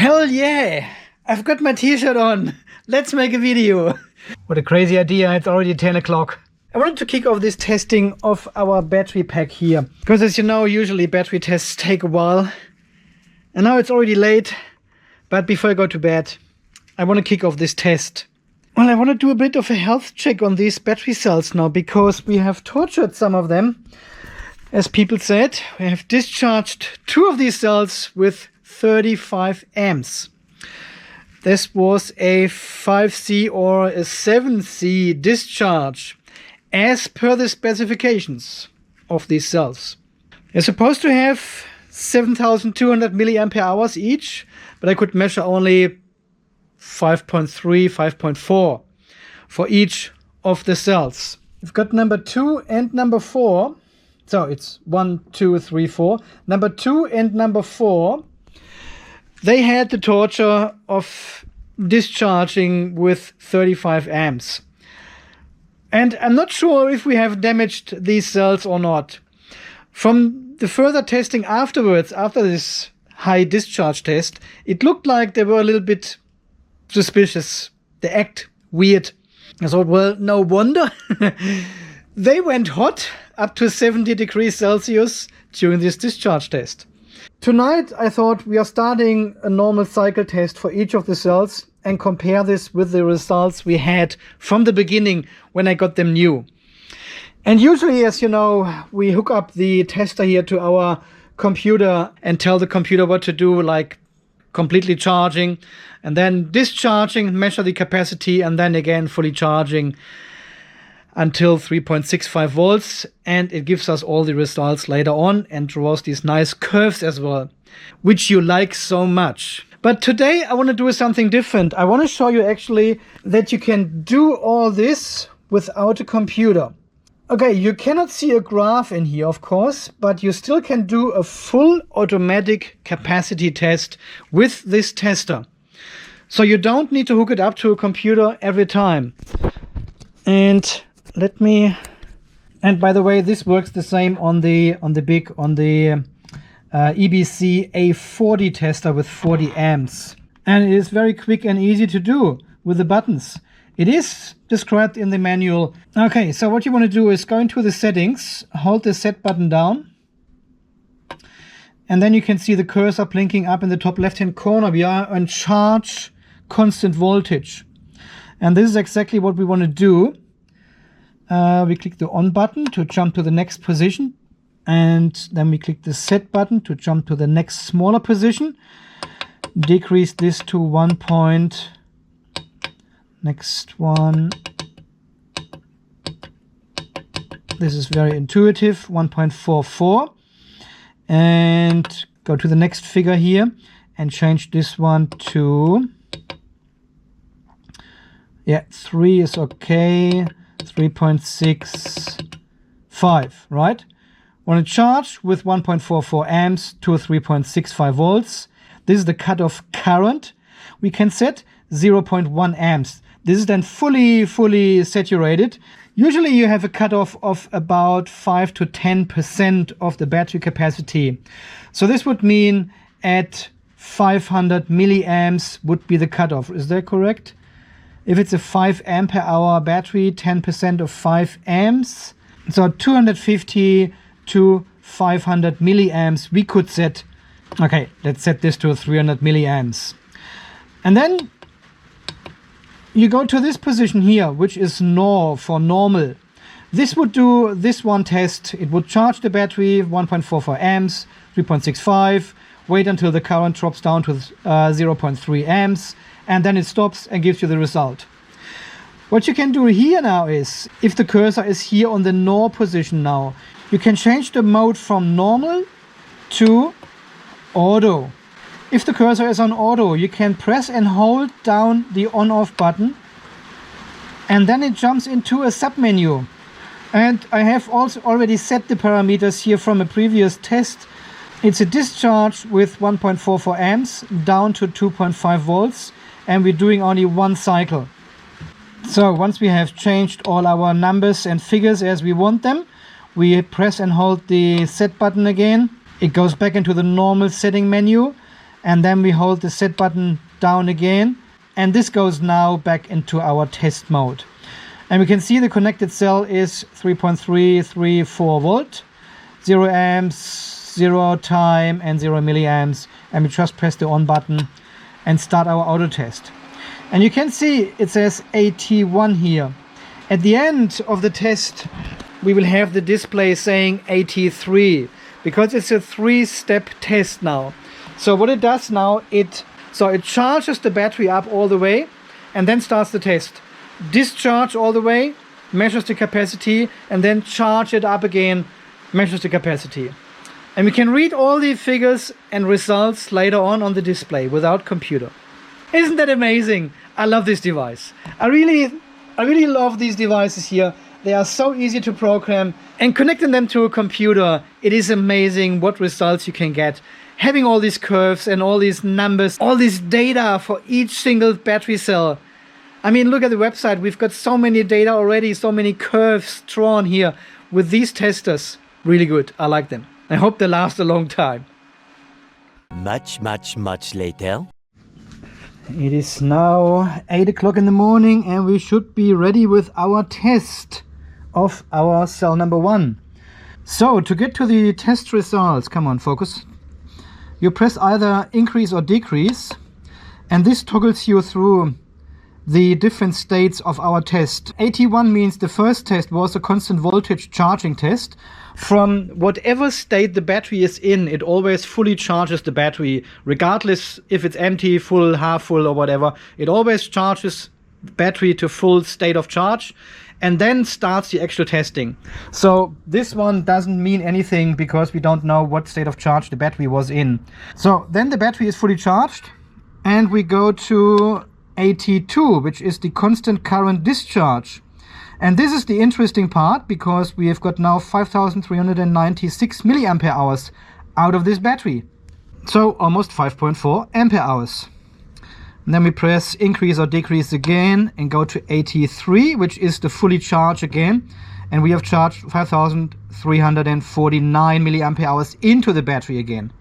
Hell yeah! I've got my t-shirt on. Let's make a video. What a crazy idea, it's already 10 o'clock. I wanted to kick off this testing of our battery pack here. Because as you know, usually battery tests take a while. And now it's already late. But before I go to bed, I want to kick off this test. Well, I want to do a bit of a health check on these battery cells now, because we have tortured some of them. As people said, we have discharged 2 of these cells with 35 amps. This was a 5C or a 7C discharge as per the specifications of these cells. They're supposed to have 7,200 milliampere hours each, but I could measure only 5.3, 5.4 for each of the cells. We've got number 2 and number 4. So it's 1, 2, 3, 4. Number 2 and number 4, they had the torture of discharging with 35 amps. And I'm not sure if we have damaged these cells or not. From the further testing afterwards, after this high discharge test, it looked like they were a little bit suspicious. They act weird. I thought, well, no wonder. They went hot up to 70 degrees Celsius during this discharge test. Tonight, I thought we are starting a normal cycle test for each of the cells and compare this with the results we had from the beginning when I got them new. And usually, as you know, we hook up the tester here to our computer and tell the computer what to do, like completely charging and then discharging, measure the capacity, and then again fully charging until 3.65 volts, and it gives us all the results later on and draws these nice curves as well, which you like so much. But today I want to do something different. I want to show you actually that you can do all this without a computer. Okay, you cannot see a graph in here, of course, but you still can do a full automatic capacity test with this tester. So you don't need to hook it up to a computer every time. And by the way, this works the same on the EBC A40 tester with 40 amps. And it is very quick and easy to do with the buttons. It is described in the manual. Okay, so what you want to do is go into the settings, hold the set button down, and then you can see the cursor blinking up in the top left-hand corner. We are on charge constant voltage. And this is exactly what we want to do. We click the on button to jump to the next position, and then we click the set button to jump to the next smaller position. Decrease this to 1 point. Next one. This is very intuitive, 1.44. And go to the next figure here and change this one to, 3 is okay. 3.65, right? Want to charge with 1.44 amps to 3.65 volts. This is the cutoff current. We can set 0.1 amps. This is then fully saturated. Usually you have a cutoff of about 5 to 10% of the battery capacity. So this would mean at 500 milliamps would be the cutoff. Is that correct? If it's a 5 ampere hour battery, 10% of 5 amps. So 250 to 500 milliamps we could set. Okay, let's set this to 300 milliamps. And then you go to this position here, which is NOR for normal. This would do this one test. It would charge the battery 1.44 amps, 3.65, wait until the current drops down to 0.3 amps, and then it stops and gives you the result. What you can do here now is, if the cursor is here on the NOR position now, you can change the mode from normal to auto. If the cursor is on auto, you can press and hold down the on-off button, and then it jumps into a submenu. And I have also already set the parameters here from a previous test. It's a discharge with 1.44 amps down to 2.5 volts, and we're doing only 1 cycle. So once we have changed all our numbers and figures as we want them, we press and hold the set button again. It goes back into the normal setting menu, and then we hold the set button down again, and this goes now back into our test mode. And we can see the connected cell is 3.334 volt, 0 amps, 0 time, and 0 milliamps. And we just press the on button and start our auto test. And you can see it says 81 here. At the end of the test, we will have the display saying 83, because it's a 3-step test now. So what it does now, it charges the battery up all the way and then starts the test. Discharge all the way, measures the capacity, and then charge it up again, measures the capacity. And we can read all the figures and results later on the display without computer. Isn't that amazing? I love this device. I really love these devices here. They are so easy to program, and connecting them to a computer, it is amazing what results you can get. Having all these curves and all these numbers, all this data for each single battery cell. I mean, look at the website. We've got so many data already, so many curves drawn here with these testers. Really good. I like them. I hope they last a long time. Much later. It is now 8 o'clock in the morning, and we should be ready with our test of our cell number 1. So to get to the test results, come on, focus. You press either increase or decrease, and this toggles you through the different states of our test. 81 means the first test was a constant voltage charging test. From whatever state the battery is in, it always fully charges the battery, regardless if it's empty, full, half full, or whatever. It always charges the battery to full state of charge and then starts the actual testing. So this one doesn't mean anything because we don't know what state of charge the battery was in. So then the battery is fully charged, and we go to 82, which is the constant current discharge. And this is the interesting part, because we have got now 5,396 milliampere hours out of this battery. So almost 5.4 ampere hours. And then we press increase or decrease again and go to 83, which is the fully charge again. And we have charged 5,349 milliampere hours into the battery again.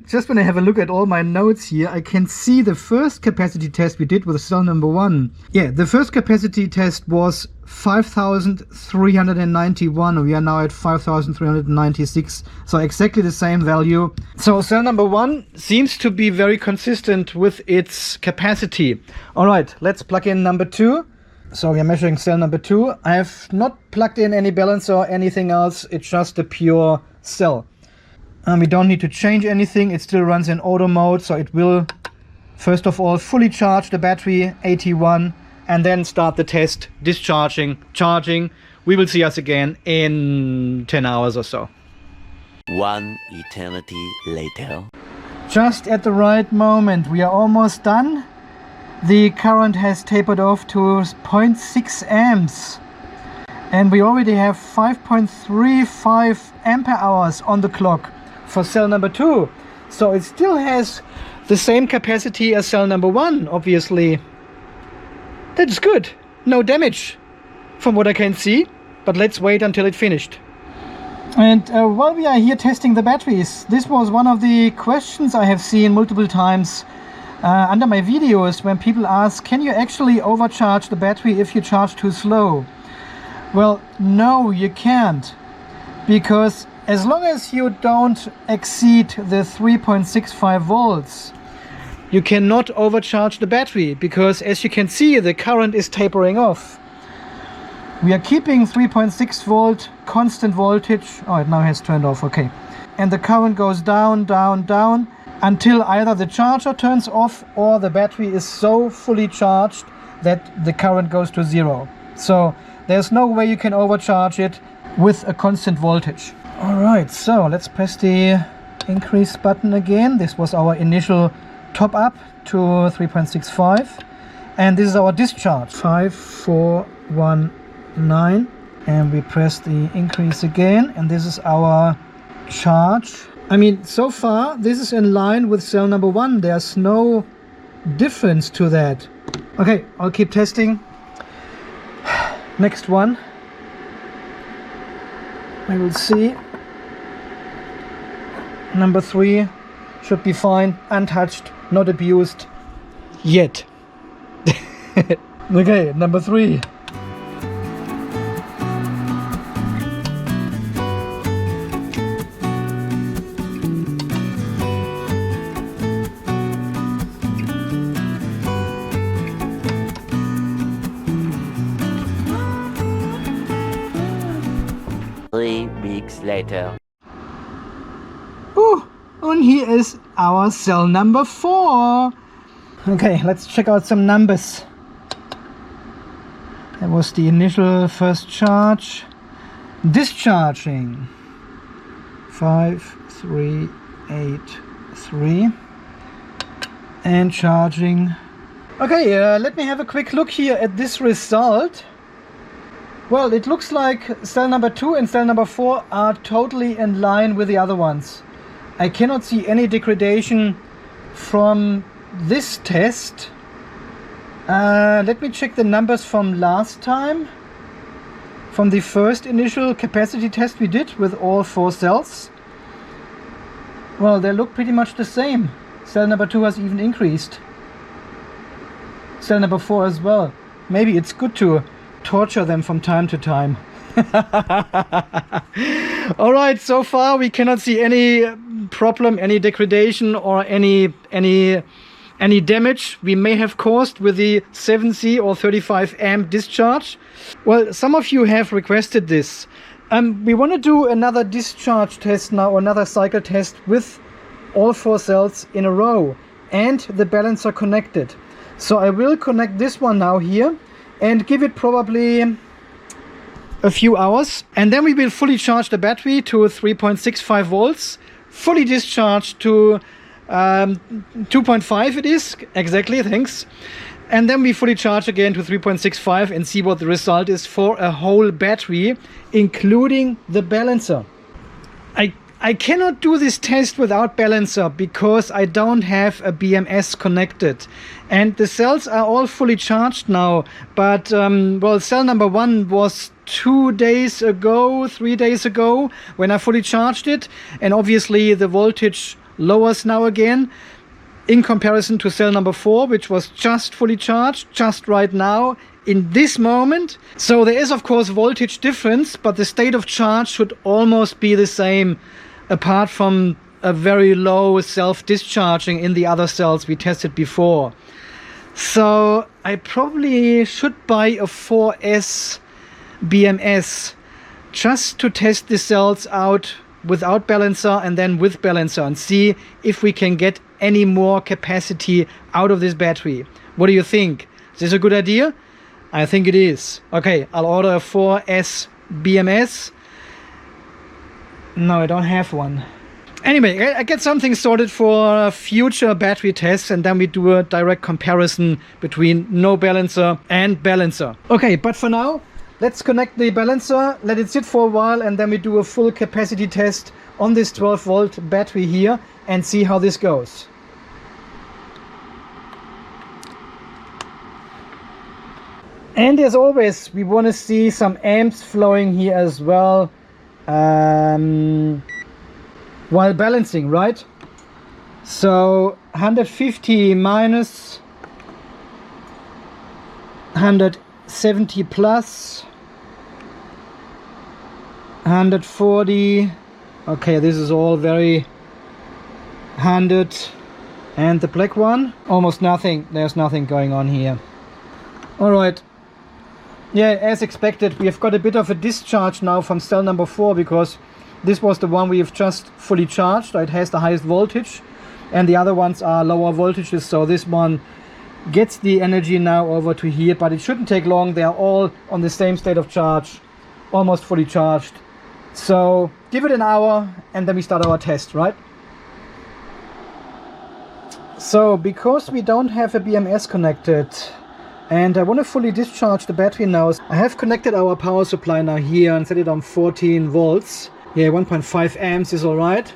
Just when I have a look at all my notes here, I can see the first capacity test we did with cell number 1. Yeah, the first capacity test was 5,391. We are now at 5,396. So exactly the same value. So cell number 1 seems to be very consistent with its capacity. All right, let's plug in number 2. So we are measuring cell number 2. I have not plugged in any balancer or anything else. It's just a pure cell. We don't need to change anything. It still runs in auto mode, so it will first of all fully charge the battery 81 and then start the test, discharging, charging. We will see us again in 10 hours or so. One eternity later. Just at the right moment, we are almost done. The current has tapered off to 0.6 amps, and we already have 5.35 ampere hours on the clock for cell number 2. So it still has the same capacity as cell number 1, obviously. That's good. No damage from what I can see, but let's wait until it finished. And while we are here testing the batteries, this was one of the questions I have seen multiple times under my videos, when people ask, can you actually overcharge the battery if you charge too slow? Well, no, you can't, because as long as you don't exceed the 3.65 volts, you cannot overcharge the battery, because as you can see, the current is tapering off. We are keeping 3.6 volt constant voltage. Oh, it now has turned off, okay. And the current goes down, down, down, until either the charger turns off or the battery is so fully charged that the current goes to 0. So there's no way you can overcharge it with a constant voltage. Alright, so let's press the increase button again. This was our initial top up to 3.65, and this is our discharge, 5419, and we press the increase again, and this is our charge. I mean, so far this is in line with cell number 1. There's no difference to that. Okay, I'll keep testing. Next one, we will see. Number 3, Should be fine, untouched, not abused yet. Okay, number 3. Later. Ooh, and here is our cell number 4. Okay, let's check out some numbers. That was the initial first charge. Discharging 5, 3, 8, 3, and charging. Okay, let me have a quick look here at this result. Well, it looks like cell number 2 and cell number 4 are totally in line with the other ones. I cannot see any degradation from this test. Let me check the numbers from last time. From the first initial capacity test we did with all 4 cells. Well, they look pretty much the same. Cell number 2 has even increased. Cell number 4 as well. Maybe it's good to torture them from time to time. All right, so far we cannot see any problem, any degradation, or any damage we may have caused with the 7C or 35 amp discharge. Well, some of you have requested this. We want to do another discharge test now, another cycle test with all 4 cells in a row and the balancer connected. So I will connect this one now here and give it probably a few hours, and then we will fully charge the battery to 3.65 volts, fully discharged to 2.5 it is, exactly, thanks. And then we fully charge again to 3.65 and see what the result is for a whole battery, including the balancer. I cannot do this test without balancer because I don't have a BMS connected. And the cells are all fully charged now. But, well, cell number 1 was 2 days ago, 3 days ago, when I fully charged it. And obviously the voltage lowers now again in comparison to cell number 4, which was just fully charged, just right now, in this moment. So there is, of course, voltage difference, but the state of charge should almost be the same, apart from a very low self-discharging in the other cells we tested before. So I probably should buy a 4S BMS just to test the cells out without balancer and then with balancer and see if we can get any more capacity out of this battery. What do you think? Is this a good idea? I think it is. Okay, I'll order a 4S BMS. No, I don't have one. Anyway, I get something sorted for future battery tests, and then we do a direct comparison between no balancer and balancer. Okay, but for now, let's connect the balancer, let it sit for a while, and then we do a full capacity test on this 12 volt battery here and see how this goes. And as always, we want to see some amps flowing here as well. While balancing, right? So 150 minus, 170 plus, 140. Okay, this is all very 100. And the black one, almost nothing. There's nothing going on here. All right. Yeah, as expected, we have got a bit of a discharge now from cell number 4 because this was the one we have just fully charged. It has the highest voltage and the other ones are lower voltages. So this one gets the energy now over to here, but it shouldn't take long. They are all on the same state of charge, almost fully charged. So give it an hour and then we start our test, right? So because we don't have a BMS connected, and I want to fully discharge the battery now, I have connected our power supply now here and set it on 14 volts. Yeah, 1.5 amps is alright.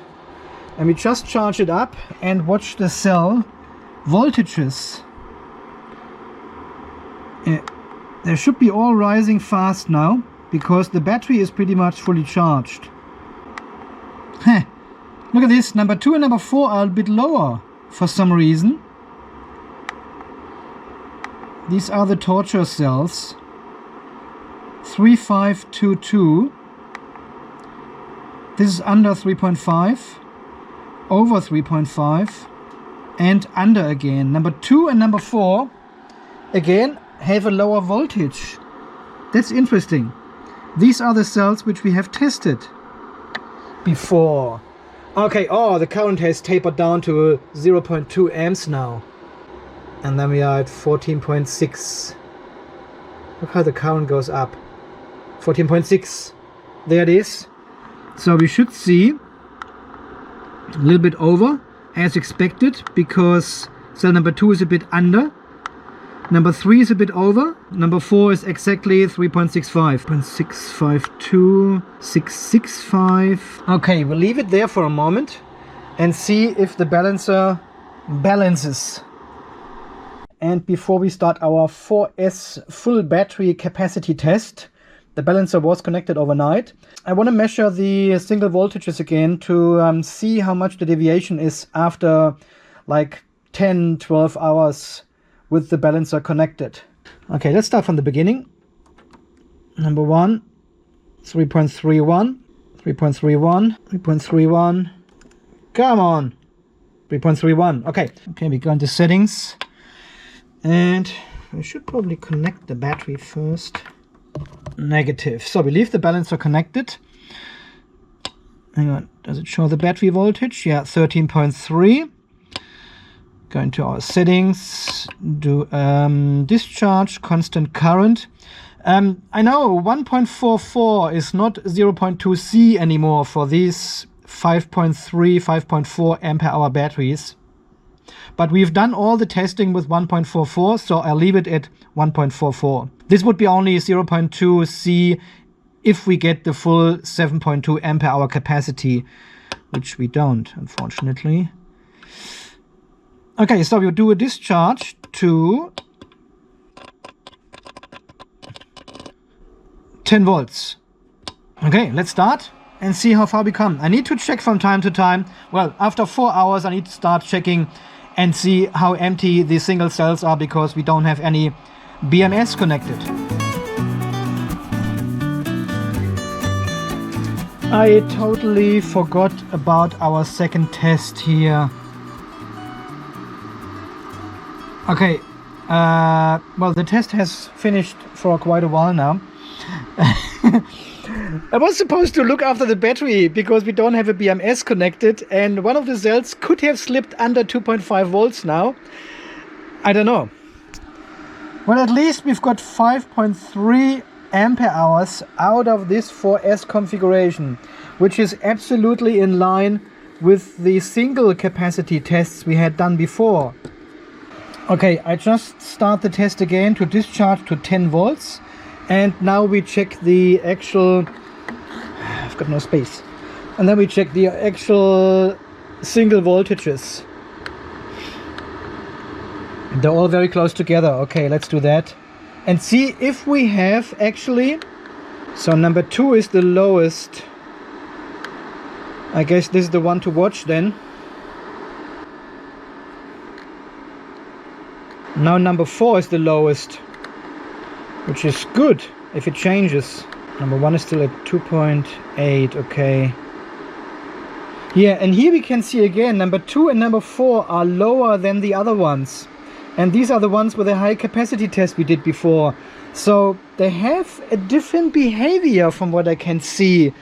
And we just charge it up and watch the cell voltages. Yeah, they should be all rising fast now because the battery is pretty much fully charged. Look at this, number 2 and number 4 are a bit lower for some reason. These are the torture cells. 3522. This is under 3.5, over 3.5, and under again. Number 2 and number 4 again have a lower voltage. That's interesting. These are the cells which we have tested before. Okay, oh, the current has tapered down to 0.2 amps now. And then we are at 14.6. Look how the current goes up. 14.6. There it is. So we should see a little bit over as expected, because cell number 2 is a bit under. Number 3 is a bit over. Number 4 is exactly 3.65. 0.652, 665. Okay, we'll leave it there for a moment and see if the balancer balances. And before we start our 4S full battery capacity test, the balancer was connected overnight. I want to measure the single voltages again to see how much the deviation is after like 10-12 hours with the balancer connected. Okay, let's start from the beginning. Number 1, 3.31, 3.31, 3.31. Come on, 3.31. Okay, we go into settings, and I should probably connect the battery first. Negative. So we leave the balancer connected. Hang on, does it show the battery voltage? Yeah, 13.3. Go into our settings, do discharge, constant current. I know 1.44 is not 0.2 C anymore for these 5.3, 5.4 ampere hour batteries. But we've done all the testing with 1.44, so I'll leave it at 1.44. This would be only 0.2 C if we get the full 7.2 ampere hour capacity, which we don't, unfortunately. Okay, so we'll do a discharge to 10 volts. Okay, let's start and see how far we come. I need to check from time to time. Well, after 4 hours, I need to start checking and see how empty the single cells are, because we don't have any BMS connected. I totally forgot about our second test here. Okay, well, the test has finished for quite a while now. I was supposed to look after the battery because we don't have a BMS connected, and one of the cells could have slipped under 2.5 volts now. I don't know. Well, at least we've got 5.3 ampere hours out of this 4S configuration, which is absolutely in line with the single capacity tests we had done before. Okay, I just start the test again to discharge to 10 volts. And now we check the actual, I've got no space. And then we check the actual single voltages. They're all very close together. Okay, let's do that. And see if we have actually, so number 2 is the lowest. I guess this is the one to watch then. Now number 4 is the lowest, which is good if it changes. Number 1 is still at 2.8, okay. Yeah, and here we can see again, number 2 and number 4 are lower than the other ones. And these are the ones with a high capacity test we did before. So they have a different behavior from what I can see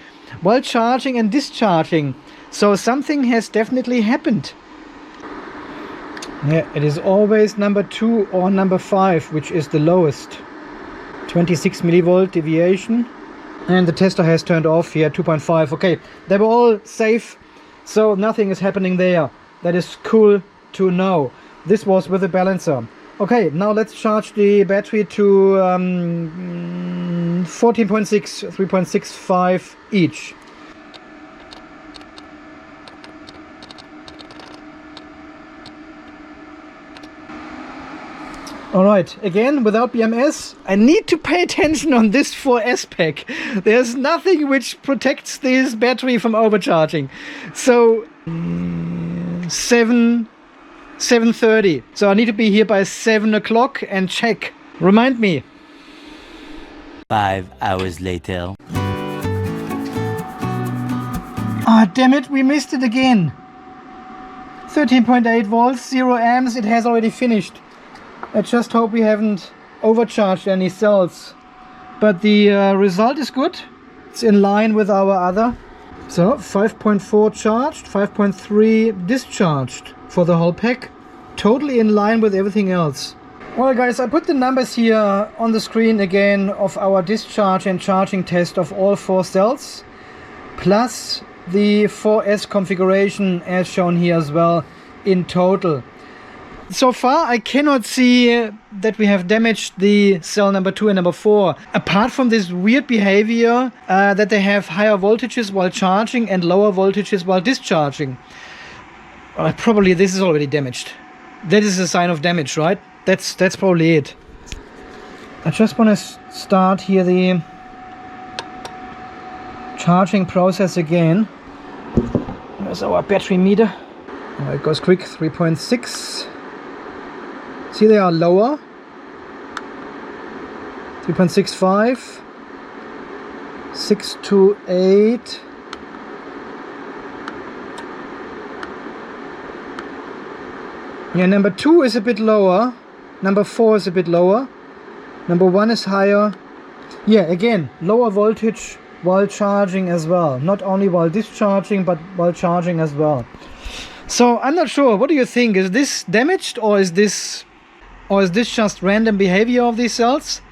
while charging and discharging. So something has definitely happened. Yeah, it is always number 2 or number 5, which is the lowest. 26 millivolt deviation. And the tester has turned off here, 2.5. Okay, they were all safe, so nothing is happening there. That is cool to know. This was with the balancer. Okay, now let's charge the battery to 14.6, 3.65 each. Alright, again, without BMS, I need to pay attention on this 4S pack. There's nothing which protects this battery from overcharging. So 7:30. So I need to be here by 7 o'clock and check. Remind me. 5 hours later. Ah, damn it, we missed it again. 13.8 volts, 0 amps, it has already finished. I just hope we haven't overcharged any cells. But the result is good. It's in line with our other. So 5.4 charged, 5.3 discharged for the whole pack. Totally in line with everything else. Well guys, I put the numbers here on the screen again of our discharge and charging test of all 4 cells. Plus the 4S configuration as shown here as well in total. So far I cannot see that we have damaged the cell number 2 and number 4, apart from this weird behavior that they have higher voltages while charging and lower voltages while discharging. Probably this is already damaged. That is a sign of damage, right? That's probably it. I just want to start here the charging process again. There's our battery meter. Oh, it goes quick, 3.6. See, they are lower. 3.65. 6 to 8. Yeah, number 2 is a bit lower. Number 4 is a bit lower. Number 1 is higher. Yeah, again, lower voltage while charging as well. Not only while discharging, but while charging as well. So I'm not sure. What do you think? Is this damaged, or is this just random behavior of these cells?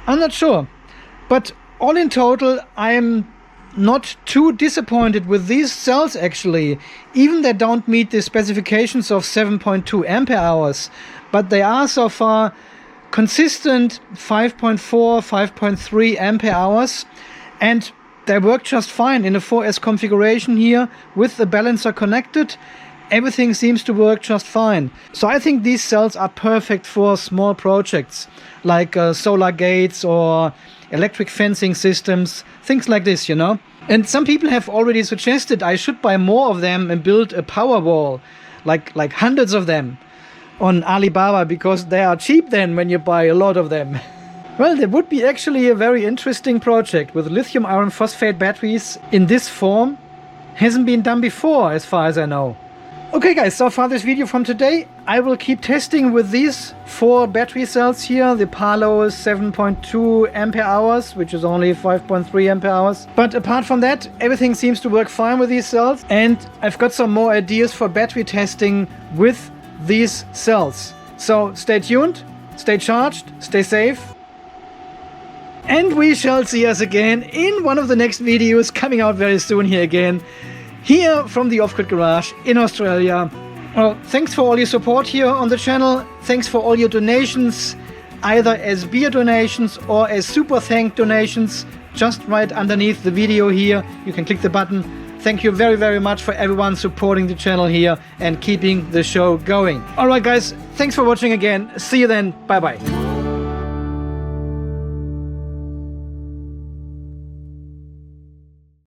I'm not sure. But all in total, I'm not too disappointed with these cells actually. Even they don't meet the specifications of 7.2 ampere hours, but they are so far consistent 5.4, 5.3 ampere hours, and they work just fine in a 4S configuration here with the balancer connected. Everything seems to work just fine. So I think these cells are perfect for small projects like solar gates or electric fencing systems, things like this, you know. And some people have already suggested I should buy more of them and build a power wall, like hundreds of them on Alibaba, because they are cheap then when you buy a lot of them. Well, that would be actually a very interesting project with lithium iron phosphate batteries in this form. Hasn't been done before as far as I know. Okay guys, so far this video from today. I will keep testing with these 4 battery cells here. The PALO 7.2 ampere hours, which is only 5.3 ampere hours. But apart from that, everything seems to work fine with these cells. And I've got some more ideas for battery testing with these cells. So stay tuned, stay charged, stay safe. And we shall see us again in one of the next videos coming out very soon here again. Here from the Off-Grid Garage in Australia. Well, thanks for all your support here on the channel. Thanks for all your donations, either as beer donations or as super thank donations. Just right underneath the video here, you can click the button. Thank you very, very much for everyone supporting the channel here and keeping the show going. Alright guys, thanks for watching again. See you then. Bye bye.